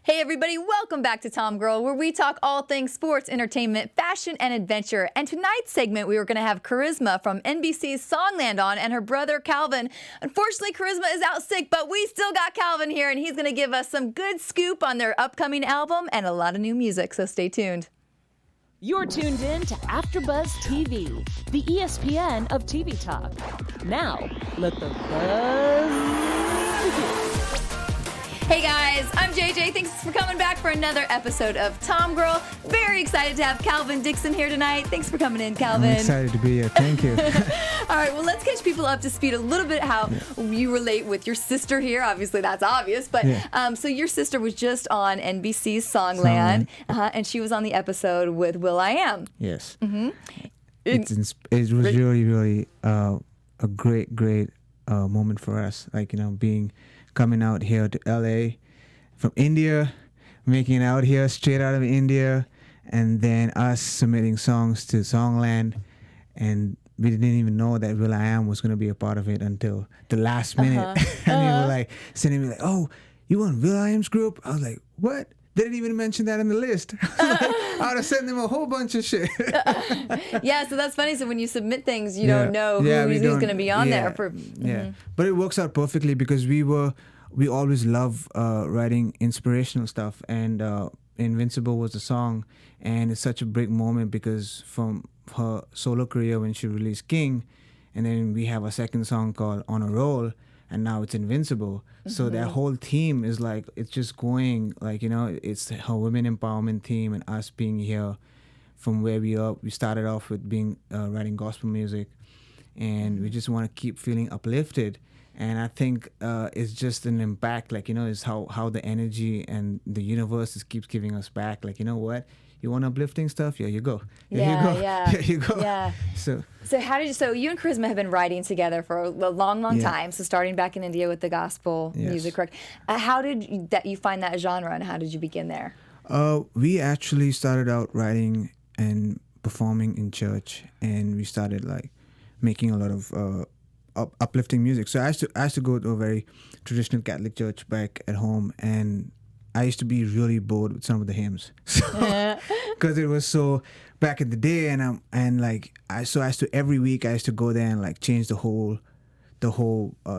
Hey everybody, welcome back to Tomgirl, where we talk all things sports, entertainment, fashion, and adventure. And tonight's segment, we were going to have Charisma from NBC's Songland on and her brother Calvin. Unfortunately, Charisma is out sick, but we still got Calvin here, and he's going to give us some good scoop on their upcoming album and a lot of new music, so stay tuned. You're tuned in to AfterBuzz TV, the ESPN of TV talk. Now, let the buzz begin. Hey guys, I'm JJ. Thanks for coming back for another episode of Tomgirl. Very excited to have Calvin Dixon here tonight. Thanks for coming in, Calvin. I'm excited to be here. Thank you. All right, well, let's catch people up to speed a little bit how you relate with your sister here. Obviously, that's obvious. But so your sister was just on NBC's Songland, and she was on the episode with will.i.am. Yes. It was really a great moment for us. Like, coming out here to LA from India, making it out here straight out of India, and then us submitting songs to Songland, and we didn't even know that will.i.am was going to be a part of it until the last minute. And they were like sending me like, "Oh, you want will.i.am's group?" I was like, "What? They didn't even mention that on the list." I would have sent them a whole bunch of shit. Yeah, so that's funny. So when you submit things, you don't know who's going to be on there. But it works out perfectly because we always love writing inspirational stuff, and Invincible was the song, and it's such a big moment because from her solo career when she released King, and then we have a second song called On a Roll, and now it's Invincible. So that whole theme is like, it's just going like, it's her women empowerment theme, and us being here from where we are. We started off with being writing gospel music, and we just want to keep feeling uplifted. And I think it's just an impact, like, it's how the energy and the universe just keeps giving us back. Like, you know what? You want uplifting stuff? Here you go. Here you go. Yeah. So you and Charisma have been writing together for a long time. So starting back in India with the gospel music, correct? How did you find that genre, and how did you begin there? We actually started out writing and performing in church, and we started like making a lot of uplifting music. So I used to go to a very traditional Catholic church back at home, and I used to be really bored with some of the hymns, because it was so back in the day, and I used to every week I used to go there and like change the whole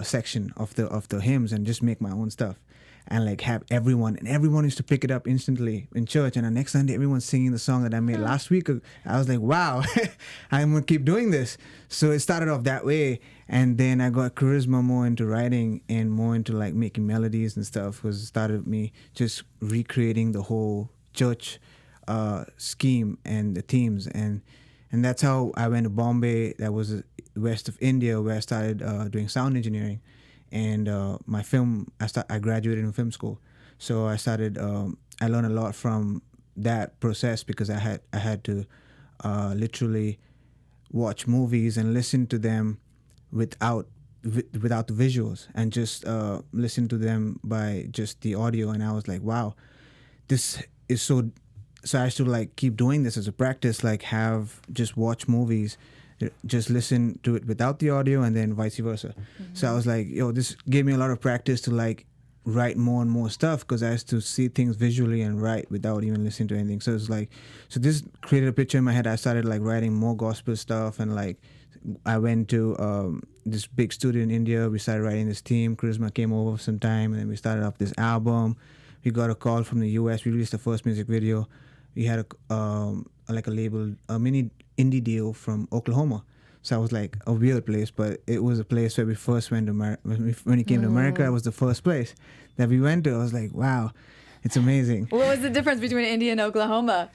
section of the hymns and just make my own stuff, and like have everyone used to pick it up instantly in church, and the next Sunday everyone's singing the song that I made last week. I was like, wow, I'm gonna keep doing this. So it started off that way, and then I got Charisma more into writing and more into like making melodies and stuff, because it started me just recreating the whole church scheme and the themes, and that's how I went to Bombay. That was west of India, where I started doing sound engineering. And my film, I graduated in film school, so I started. I learned a lot from that process, because I had to literally watch movies and listen to them without the visuals, and just listen to them by just the audio. And I was like, wow, this is so. So I used to like keep doing this as a practice, like just watch movies, just listen to it without the audio, and then vice versa. So I was like, this gave me a lot of practice to like write more and more stuff, because I used to see things visually and write without even listening to anything. So it's like, this created a picture in my head. I started like writing more gospel stuff, and like I went to this big studio in India. We started writing this theme. Charisma came over sometime, and then we started up this album. We got a call from the US. We released the first music video. We had a mini indie deal from Oklahoma. So I was like, a weird place, but it was a place where we first went to when we came to America. It was the first place that we went to. I was like, wow, it's amazing. What was the difference between India and Oklahoma?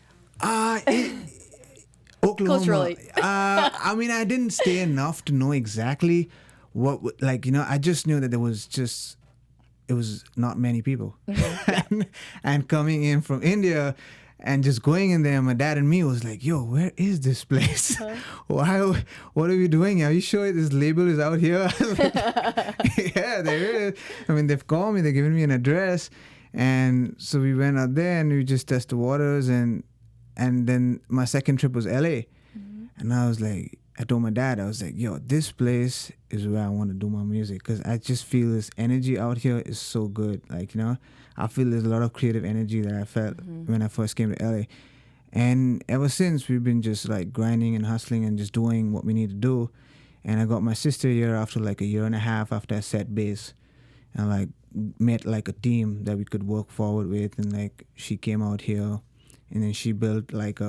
Oklahoma. Culturally. I mean, I didn't stay enough to know exactly what, I just knew that it was not many people. And coming in from India, and just going in there, my dad and me was like, yo, where is this place? What are we doing? Are you sure this label is out here? Yeah, there is. I mean, they've called me, they've given me an address. And so we went out there and we just tested the waters. And then my second trip was LA. And I was like, I told my dad, I was like, yo, this place is where I want to do my music because I just feel this energy out here is so good. Like, you know, I feel there's a lot of creative energy that I felt when I first came to LA. And ever since, we've been just like grinding and hustling and just doing what we need to do. And I got my sister here after like a year and a half after I set base and like met like a team that we could work forward with. And like she came out here and then she built like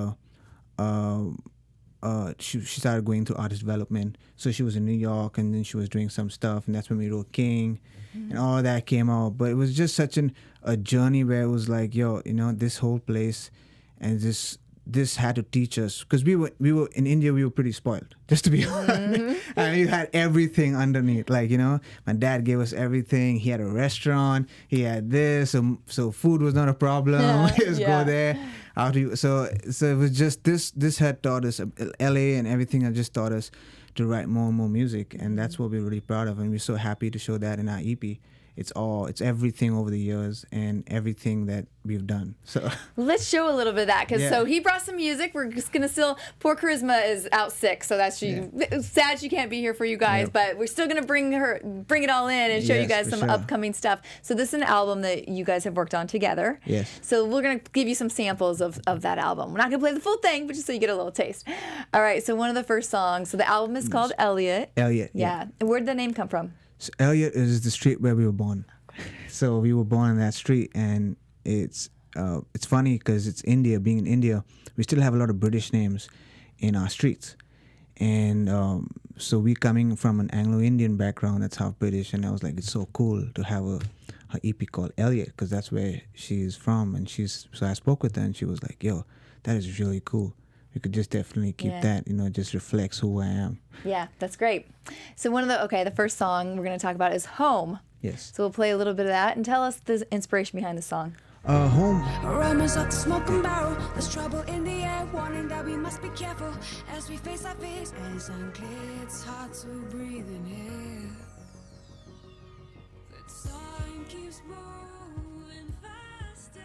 she started going through artist development. So she was in New York and then she was doing some stuff and that's when we wrote King and all that came out. But it was just such a journey where it was like, yo, you know, this whole place and this had to teach us because we were in India, we were pretty spoiled, just to be honest. And we had everything underneath. Like, you know, my dad gave us everything. He had a restaurant, he had this, so food was not a problem. Just go there. So it was just this had taught us LA and everything had just taught us to write more and more music, and that's what we're really proud of, and we're so happy to show that in our EP. It's everything over the years and everything that we've done. So let's show a little bit of that because Yeah. so he brought some music. We're just gonna still. Poor Charisma is out sick, so that's sad she can't be here for you guys. Yep. But we're still gonna bring it all in and show you Yes, guys for some sure. upcoming stuff. So this is an album that you guys have worked on together. Yes. So we're gonna give you some samples of that album. We're not gonna play the full thing, but just so you get a little taste. All right. So one of the first songs. So the album is called Elliot. Elliot. Yeah. And where'd the name come from? So Elliot is the street where we were born. So we were born on that street, and it's funny because it's India. Being in India, we still have a lot of British names in our streets, and so we coming from an Anglo-Indian background that's half British, and I was like, it's so cool to have her EP called Elliot because that's where she's from, and so I spoke with her, and she was like, yo, that is really cool. We could just definitely keep that, you know, it just reflects who I am. Yeah, that's great. So the first song we're gonna talk about is Home. Yes. So we'll play a little bit of that and tell us the inspiration behind the song. Home. Rumors of the smoking barrel. There's trouble in the air, warning that we must be careful as we face our fears. It's unclear, it's hard to breathe in here. The time keeps moving faster.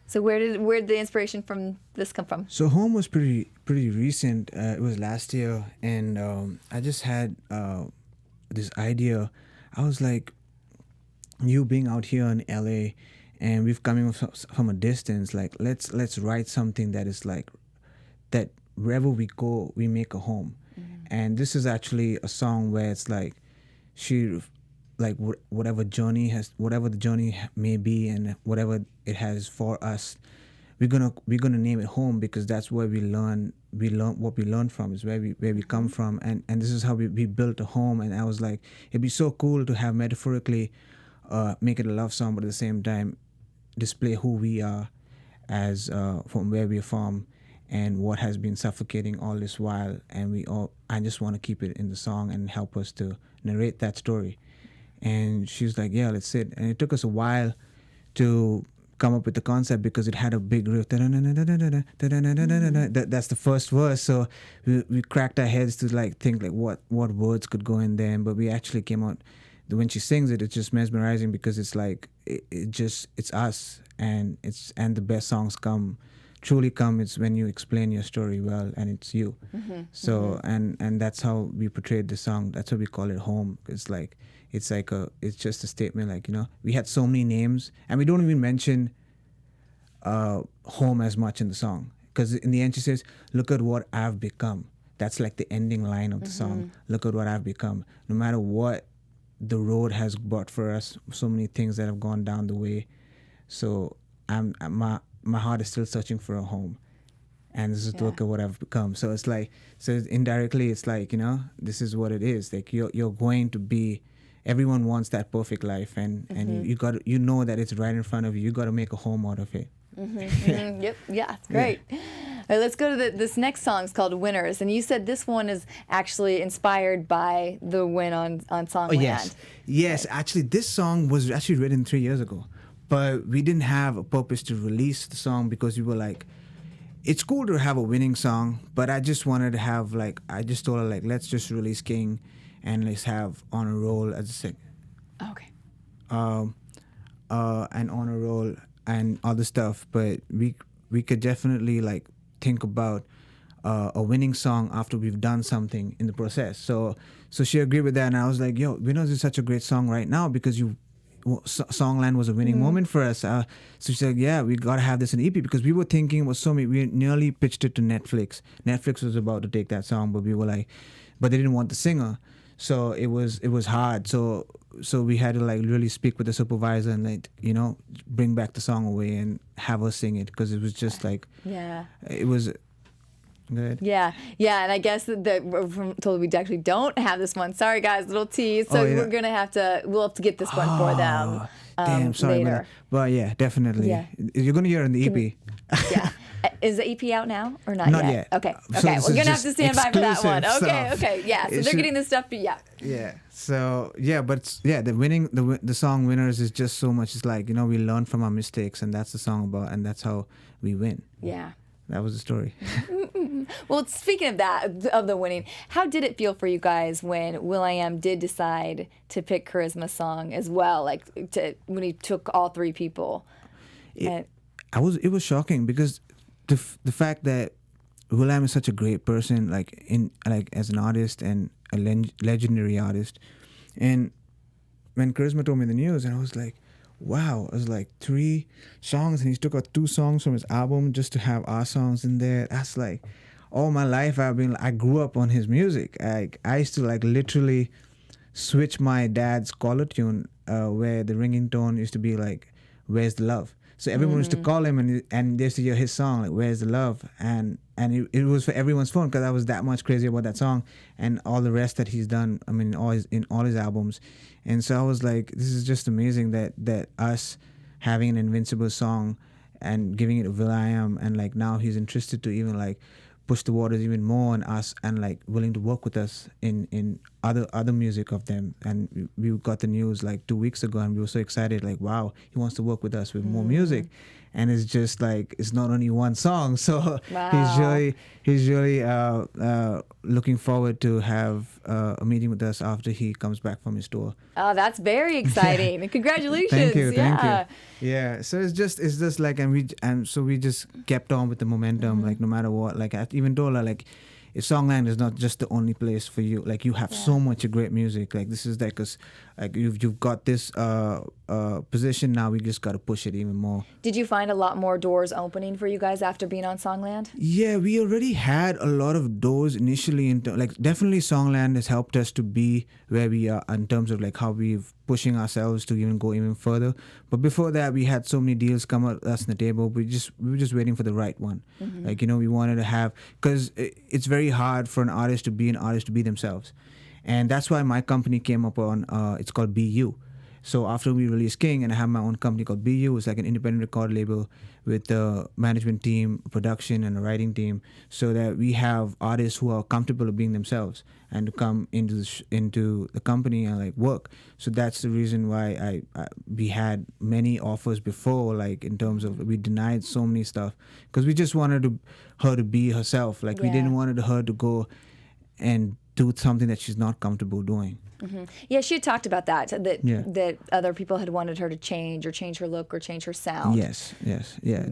So where'd the inspiration from this come from? So Home was pretty recent. It was last year, and I just had this idea. I was like, you being out here in LA, and we've coming from a distance. Like, let's write something that is like that. Wherever we go, we make a home. And this is actually a song where it's like like whatever the journey may be, and whatever it has for us, we're gonna name it home because that's where we learn what we learn from, is where we come from, and this is how we built a home. And I was like, it'd be so cool to have metaphorically make it a love song, but at the same time display who we are as from where we're from and what has been suffocating all this while. And I just want to keep it in the song and help us to narrate that story. And she was like, yeah, let's sit. And it took us a while to come up with the concept because it had a big riff. That's the first verse. So we cracked our heads to like think like what words could go in there. But we actually came out, when she sings it, it's just mesmerizing because it's like it's us, and the best songs truly come it's when you explain your story well and it's you. So and that's how we portrayed the song. That's why we call it Home. It's just a statement, like, you know, we had so many names and we don't even mention home as much in the song, because in the end she says, look at what I've become. That's like the ending line of the song. Look at what I've become. No matter what the road has brought for us, so many things that have gone down the way. So my heart is still searching for a home. And this is to look at what I've become. So it's like, so indirectly it's like, you know, this is what it is. Like you're going to be, everyone wants that perfect life, and you know that it's right in front of you. You got to make a home out of it. Yep. Yeah, it's great. All right, let's go to this next song. It's called Winners. And you said this one is actually inspired by the win on Songland. Oh, yes. Yes, actually, this song was actually written 3 years ago. But we didn't have a purpose to release the song because we were like, it's cool to have a winning song, but I just wanted to have, like, I just told her, like, let's just release King and let's have On a Roll as a second. Okay. And On a Roll and other stuff. But we could definitely, like, think about a winning song after we've done something in the process. So she agreed with that, and I was like, yo, Winners is such a great song right now because Songland was a winning moment for us. So she said, yeah, we got to have this in EP because we were thinking it was so many. We nearly pitched it to Netflix. Netflix was about to take that song, but we were like, but they didn't want the singer. So it was hard. So we had to like really speak with the supervisor and like, bring back the song away and have her sing it because it was just like, it was good. Yeah, and I guess that we're told we actually don't have this one. Sorry, guys, little tease. So we'll have to get this one for them. Damn, sorry later. about that. But yeah, definitely. Yeah. You're gonna hear it in the EP. Yeah. Is the EP out now or not yet? Not yet. Okay. So We're this gonna is have to stand by for that one. exclusive Okay. stuff. Yeah. So they're getting this stuff. Yeah. Yeah. So yeah, but the song Winners is just so much. It's like, we learn from our mistakes, and that's the song about, and that's how we win. Yeah. That was the story. Well, speaking of that, of the winning, how did it feel for you guys when will.i.am did decide to pick Charisma's song as well? Like when he took all three people. It was shocking because the fact that will.i.am is such a great person, like as an artist and a legendary artist, and when Charisma told me the news, and I was like, wow, it was like 3 songs, and he took out 2 songs from his album just to have our songs in there. That's like, all my life I grew up on his music. I used to like literally switch my dad's caller tune where the ringing tone used to be like, "Where's the Love?" So everyone used to call him and they used to hear his song like, "Where's the Love?" And it was for everyone's phone because I was that much crazy about that song and all the rest that he's done. I mean, in all his albums. And so I was like, this is just amazing that us having an invincible song and giving it to will.i.am, and like now he's interested to even like push the waters even more on us and like willing to work with us in other music of them. And we got the news like 2 weeks ago, and we were so excited, like, wow, he wants to work with us with more music. And it's just like, it's not only one song. So he's really looking forward to have a meeting with us after he comes back from his tour. Oh, that's very exciting. Congratulations. Thank you. Yeah. So it's just like, and so we just kept on with the momentum, like no matter what. Like I even told her, like, if Songland is not just the only place for you, like you have so much great music. Like this is like you've got this position now. We just got to push it even more. Did you find a lot more doors opening for you guys after being on Songland? Yeah, we already had a lot of doors initially. Like definitely Songland has helped us to be where we are in terms of like how we've pushing ourselves to even go even further. But before that, we had so many deals come at us on the table. We were just waiting for the right one. Like, we wanted to have, because it's very hard for an artist to be themselves. And that's why my company came up on, it's called BU. So after we released King, and I have my own company called BU, it's like an independent record label with a management team, production, and a writing team, so that we have artists who are comfortable of being themselves and to come into the company and like work. So that's the reason why we had many offers before, like in terms of we denied so many stuff because we just wanted her to be herself. Like we didn't want her to go and do something that she's not comfortable doing. Yeah, she had talked about that other people had wanted her to change her look or change her sound. Yes,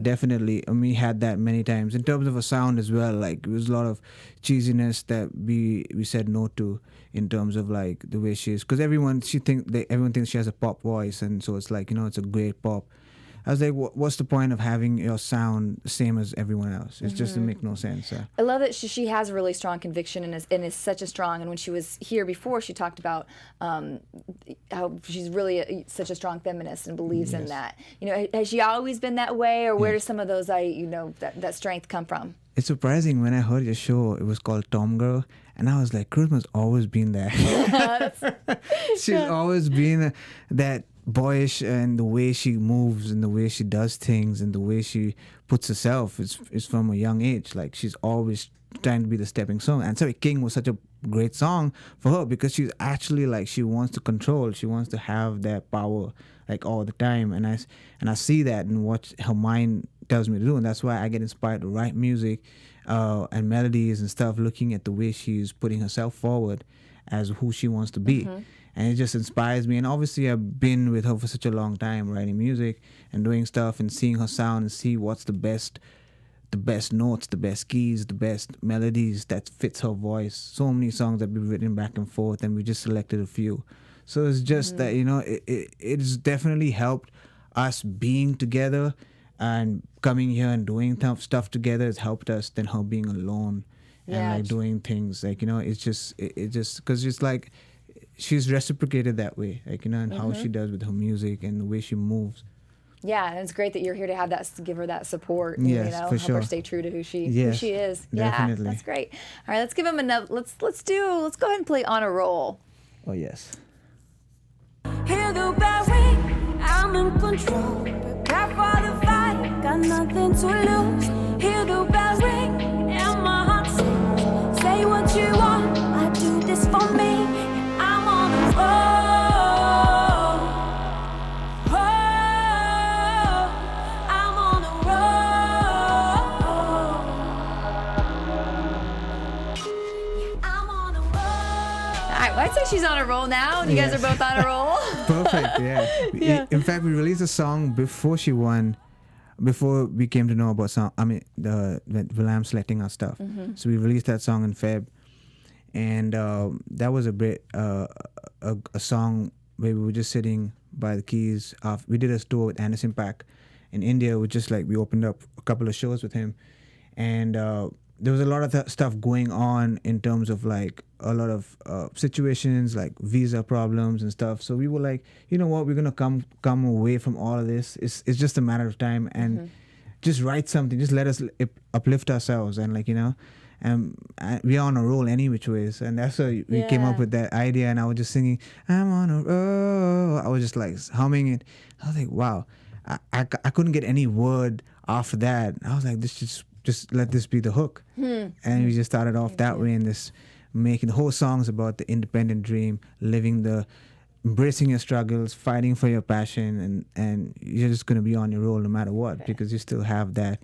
definitely. And we had that many times in terms of a sound as well. Like it was a lot of cheesiness that we said no to in terms of like the way she is, because everyone thinks she has a pop voice, and so it's like, it's a great pop. I was like, what's the point of having your sound the same as everyone else? It just doesn't make no sense. I love that she has a really strong conviction and is such a strong. And when she was here before, she talked about how she's really such a strong feminist and believes in that. Has she always been that way, or where does some of those that strength come from? It's surprising when I heard your show. It was called Tomgirl, and I was like, Charisma's always been that. She's always been that boyish, and the way she moves and the way she does things and the way she puts herself is from a young age. Like she's always trying to be the stepping stone. And so King was such a great song for her because she's actually like, she wants to control, she wants to have that power like all the time, and I see that in what her mind tells me to do, and that's why I get inspired to write music and melodies and stuff, looking at the way she's putting herself forward as who she wants to be. And it just inspires me. And obviously I've been with her for such a long time, writing music and doing stuff and seeing her sound and see what's the best the best notes, the best keys, the best melodies that fits her voice. So many songs that we've written back and forth, and we just selected a few. So it's just that, you know, it's definitely helped us being together, and coming here and doing stuff together has helped us than her being alone and like doing things like, you know, it's just because it's like she's reciprocated that way, like, you know, and how she does with her music and the way she moves. Yeah, and it's great that you're here to have that, to give her that support. And, Yes, you know, for help sure. her stay true to who she is. Definitely. Yeah, that's great. All right, let's give him another. Let's go ahead and play On a Roll. Oh yes. Hear the bell ring, I'm in control. Prepare for the fight, got nothing to lose. Hear the bell ring, and my heart sings. Say what you want, I do this for me. And I'm on a roll. I'm on a roll. I'm on a roll. All right, well, I'd say she's on a roll now. You guys are both on a roll. Perfect. Yeah. In fact, we released a song before she won, before we came to know about when will.i.am selecting our stuff. So we released that song in Feb, and that was a song where we were just sitting by the keys. We did a tour with Anderson .Paak in India. We opened up a couple of shows with him, and there was a lot of stuff going on in terms of like a lot of situations like visa problems and stuff. So we were like, you know what, we're gonna come away from all of this. It's just a matter of time, and just write something. Just let us uplift ourselves, and like, you know, and we're on a roll any which ways. And that's why we came up with that idea. And I was just singing, I'm on a roll. I was just like humming it. I was like, wow. I couldn't get any word after that. I was like, this just let this be the hook. And we just started off that way, and this making the whole songs about the independent dream, embracing your struggles, fighting for your passion, and you're just going to be on your roll no matter what, because you still have that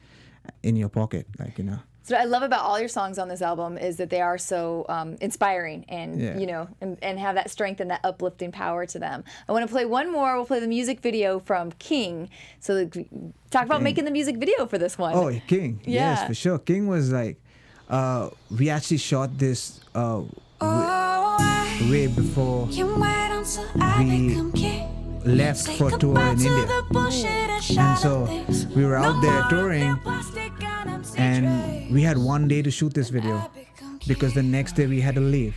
in your pocket, like, you know. So what I love about all your songs on this album is that they are so inspiring and, you know, and have that strength and that uplifting power to them. I want to play one more. We'll play the music video from King. So talk about making the music video for this one. Oh, King. Yeah. Yes, for sure. King was like, we actually shot this way before we left for tour in India. And so we were out there touring, and we had one day to shoot this video because the next day we had to leave.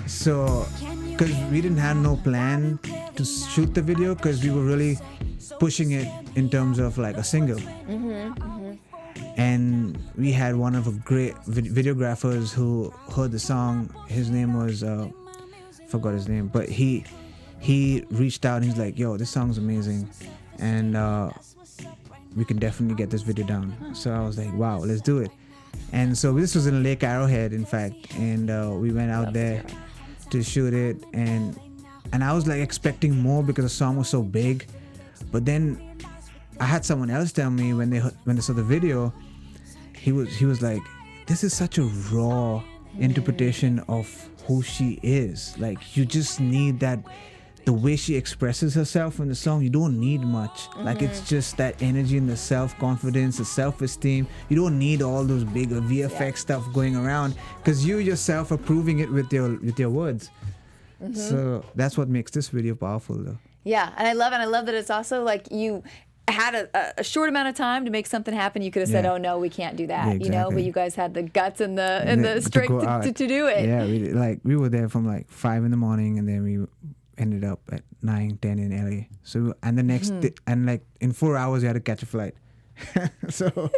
So, because we didn't have no plan to shoot the video, because we were really pushing it in terms of like a single. And we had one of the great videographers who heard the song. His name was, forgot his name, but he reached out and he's like, yo, this song's amazing, and we can definitely get this video down. So I was like, wow, let's do it. And so this was in Lake Arrowhead, in fact, and we went out there to shoot it, and I was like expecting more because the song was so big. But then I had someone else tell me when they saw the video, he was like, this is such a raw interpretation of who she is. Like, you just need that, the way she expresses herself in the song. You don't need much. Like, it's just that energy and the self-confidence, the self-esteem. You don't need all those big VFX stuff going around, because you yourself are proving it with your words. So that's what makes this video powerful, though. Yeah, and I love that it's also like you had a short amount of time to make something happen. You could have said, oh no, we can't do that, Yeah, you know, but exactly. you guys had the guts and the strength to do it. Yeah, we were there from like 5 in the morning, and then we ended up at 9, 10 in LA. So, and the next day, and like in 4 hours we had to catch a flight. So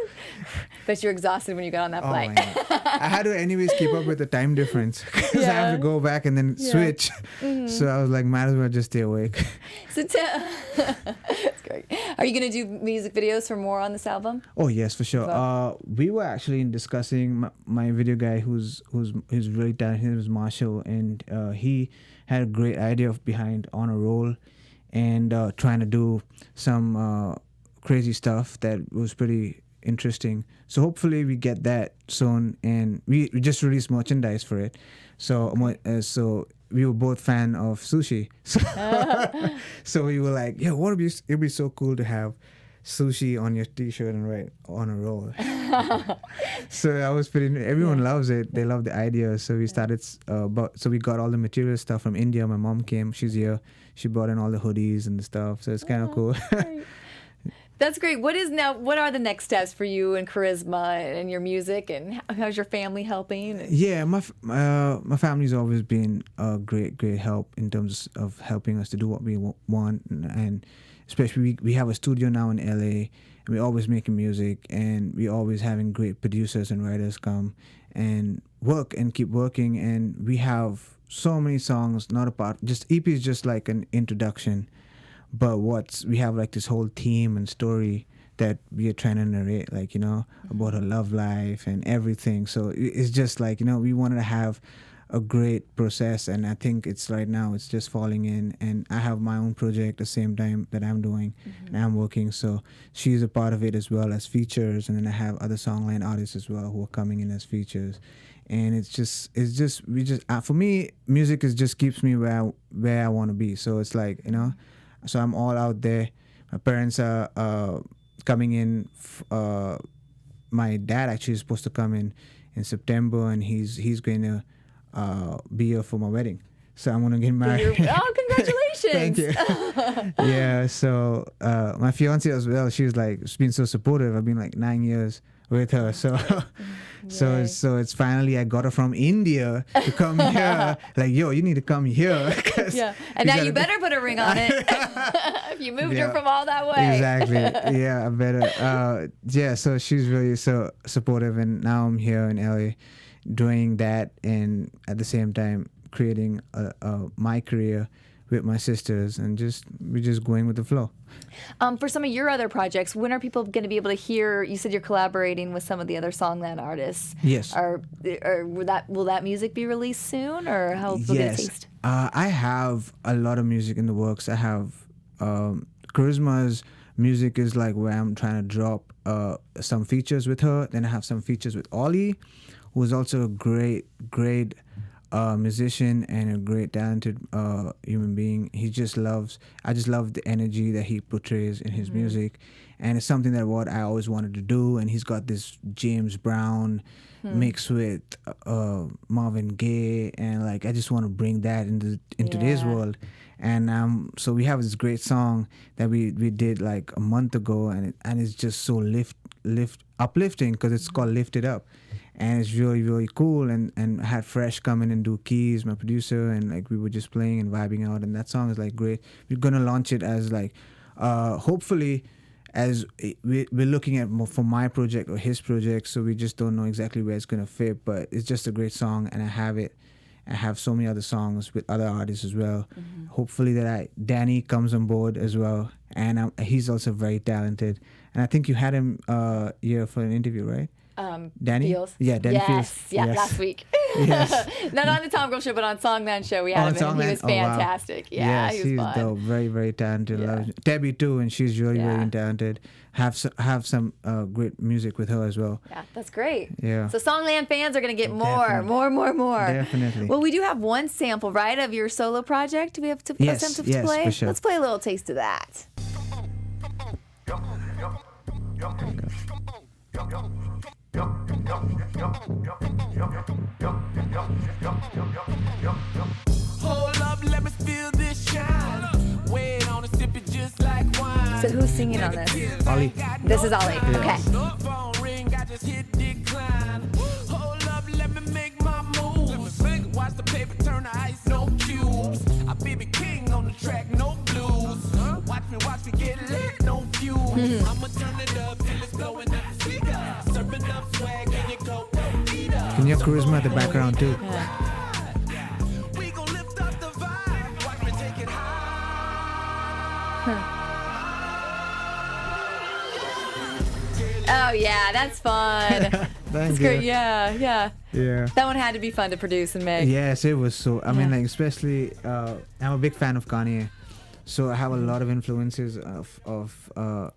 But you're exhausted when you got on that flight. my God. I had to anyways keep up with the time difference, because I have to go back and then switch. So I was like, might as well just stay awake. So that's great. Are you going to do music videos for more on this album? Oh yes, for sure. We were actually discussing my video guy, who's really talented. His name is Marshall, and he had a great idea behind On a Roll, and trying to do some crazy stuff that was pretty interesting. So hopefully we get that soon, and we just released merchandise for it. So so we were both fan of sushi. So, so we were like, yeah, it'd be so cool to have sushi on your T-shirt and write on a roll. So I was everyone loves it. They love the idea. So we started, so we got all the material stuff from India. My mom came, she's here. She brought in all the hoodies and the stuff. So it's kind of cool. That's great. What are the next steps for you and Charisma and your music, and how's your family helping? Yeah, my family's always been a great help in terms of helping us to do what we want, and especially we have a studio now in LA, and we're always making music, and we're always having great producers and writers come and work and keep working, and we have so many songs, not about just EP is just like an introduction. But we have like this whole theme and story that we are trying to narrate, like, about her love life and everything. So it's just like, we wanted to have a great process, and I think it's right now it's just falling in. And I have my own project at the same time that I'm doing, and I'm working. So she's a part of it as well as features, and then I have other Songland artists as well who are coming in as features. And for me, music just keeps me where I want to be. So it's like, so I'm all out there. My parents are coming in. My dad actually is supposed to come in September, and he's going to be here for my wedding. So I'm gonna get married. Oh, congratulations! Thank you. Yeah. So my fiance as well. She's been so supportive. I've been like 9 years with her. So so it's finally I got her from India to come here. Like, yo, you need to come here. Yeah. And now you better put a ring on it. If you moved her from all that way. Exactly. Yeah, I better. Yeah. So she's really so supportive, and now I'm here in LA, doing that, and at the same time creating my career with my sisters, and we're just going with the flow. For some of your other projects, when are people going to be able to hear? You said you're collaborating with some of the other Songland artists. Yes. Will that music be released soon, or how will it taste? I have a lot of music in the works. I have Charisma's music is like where I'm trying to drop some features with her. Then I have some features with Ollie, who is also a great musician and a great talented human being. I just love the energy that he portrays in his music, and it's something that what I always wanted to do. And he's got this James Brown mixed with Marvin Gaye, and like I just want to bring that into today's world. And so we have this great song that we did like a month ago, and it's just so uplifting because it's called Lift It Up. And it's really, really cool. And I had Fresh come in and do keys, my producer, and like we were just playing and vibing out. And that song is like great. We're gonna launch it as like, hopefully, as we're looking at more for my project or his project. So we just don't know exactly where it's gonna fit. But it's just a great song, and I have it. I have so many other songs with other artists as well. Hopefully Danny comes on board as well, and he's also very talented. And I think you had him here for an interview, right? Danny? Fields. Yeah, Danny Fields. Yeah, last week. Yes. Not on the Tomgirl show, but on Songland show we had him, and he was fantastic. Wow. Yeah, he was she's fun. dope. Very, very talented. Yeah. Debbie too, and she's really, really talented. Have some great music with her as well. Yeah, that's great. Yeah. So Songland fans are going to get more. Definitely. Well, we do have one sample, right, of your solo project. Do we have to play? For sure. Let's play a little taste of that. Hold up, let me feel this shine. Wait on a sip it just like wine. So who's singing on this? Ollie. This is Ollie. Okay. Phone ring, I just hit decline. Hold up, let me make my moves. Watch the paper turn to ice, no cubes. I be the king on the track, no blues. Watch me get lit, no fumes. I'ma turn it up till it's blowing up the speaker. Serving up swag and you go, Can you have Charisma at the background too? we gon' lift up the vibe. Watch me take it high. Oh yeah, that's fun. Thank Great. you. Yeah. Yeah. That one had to be fun to produce and make. Yes, it was so. I mean, like especially, I'm a big fan of Kanye, so I have a lot of influences of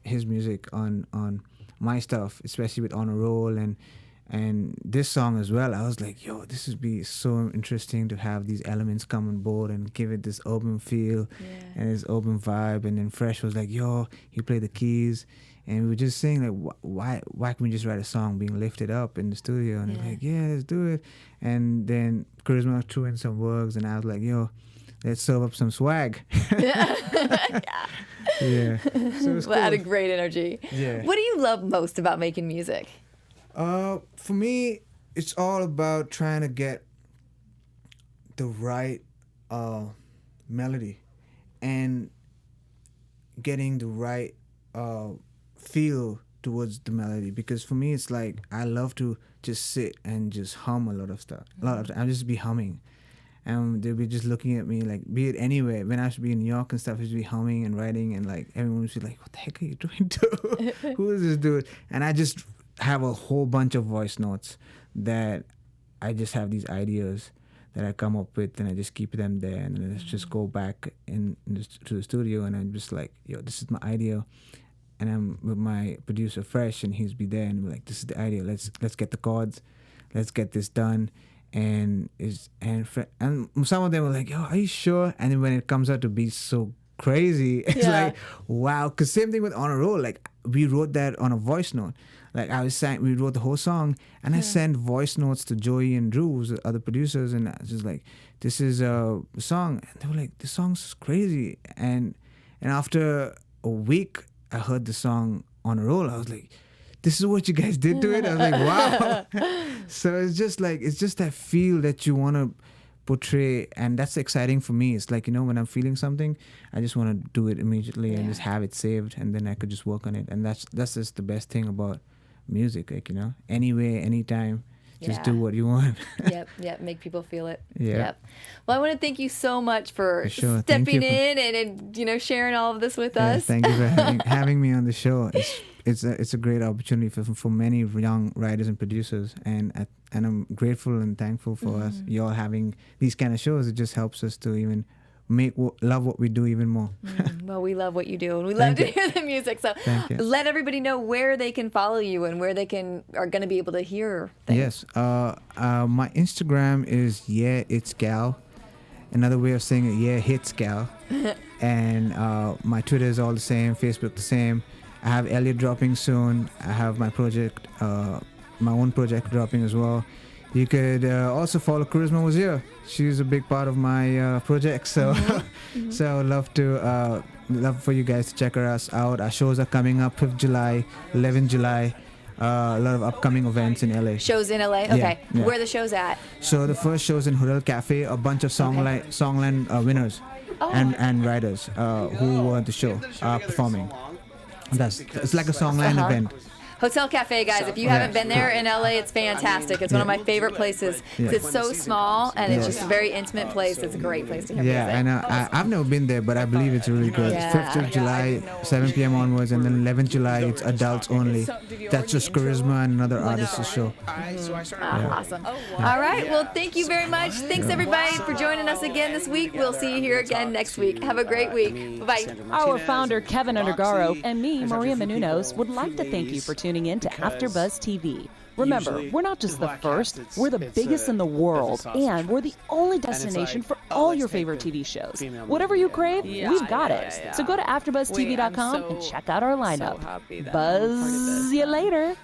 his music on my stuff, especially with On a Roll and And this song as well, I was like, yo, this would be so interesting to have these elements come on board and give it this urban feel and this urban vibe. And then Fresh was like, yo, he played the keys. And we were just saying, like, why can we just write a song being lifted up in the studio? And they're like, yeah, let's do it. And then Charisma threw in some words, and I was like, yo, let's serve up some swag. Yeah. So it was Well, had a cool. great energy. Yeah. What do you love most about making music? For me, it's all about trying to get the right melody and getting the right feel towards the melody. Because for me, it's like I love to just sit and just hum a lot of stuff. I'll just be humming. And they'll be just looking at me, like, be it anywhere. When I used to be in New York and stuff, I used to be humming and writing, and like everyone would be like, what the heck are you doing, dude? Who is this dude? And I just have a whole bunch of voice notes that I just have these ideas that I come up with, and I just keep them there, and then let's just go back to the studio, and I'm just like, yo, this is my idea. And I'm with my producer Fresh, and he's be there, and we're like, this is the idea. Let's get the chords, let's get this done. And some of them were like, yo, are you sure? And then when it comes out to be so crazy, it's like, wow. Because same thing with On a Roll, like we wrote that on a voice note. Like we wrote the whole song, and I sent voice notes to Joey and Drew, who's the other producers, and I was just like, this is a song. And they were like, this song's crazy. And after a week, I heard the song On a Roll. I was like, this is what you guys did to it? I was like, wow. So it's just that feel that you want to portray, and that's exciting for me. It's like, when I'm feeling something, I just want to do it immediately and just have it saved, and then I could just work on it. And that's just the best thing about music, like, anywhere, anytime, just do what you want. Yep, make people feel it. Yeah. Well, I want to thank you so much for sure. stepping in and sharing all of this with us. Thank you for having me on the show. It's a great opportunity for many young writers and producers, and I'm grateful and thankful for us y'all having these kind of shows. It just helps us to even love what we do even more. Well, we love what you do, and we love to hear the music. So let everybody know where they can follow you and where they are going to be able to hear things. Yes. My Instagram is it's Gal. Another way of saying it, hits Gal. And my Twitter is all the same. Facebook the same. I have Elliot dropping soon. I have my project, my own project dropping as well. You could also follow Charisma Was Here. She's a big part of my project, so so I'd love for you guys to check us out. Our shows are coming up 5th July, 11th July. A lot of upcoming events in LA. Shows in LA? Okay. Yeah. Where are the shows at? So the first show's in Hotel Cafe. A bunch of Songland winners and writers who were at the show are performing. It's like a Songland event. Hotel Cafe, guys, if you haven't been there in LA, it's fantastic. It's one of my favorite places. It's so small, and it's just a very intimate place. It's a great place to come visit. And I've never been there, but I believe it's really good. 5th of July, 7 p.m. onwards, and then 11th July, it's adults only. That's just Charisma and another artist's show. Awesome. All right, well, thank you very much. Thanks, everybody, for joining us again this week. We'll see you here again next week. Have a great week. Bye-bye. Our founder, Keven Undergaro, and me, Maria Menounos, would like to thank you for tuning in to AfterBuzz TV. Remember, we're not just the first, we're the biggest in the world, and we're the only destination for all your favorite TV shows. Whatever you crave, we've got it. So go to AfterBuzzTV.com and check out our lineup. Buzz you later.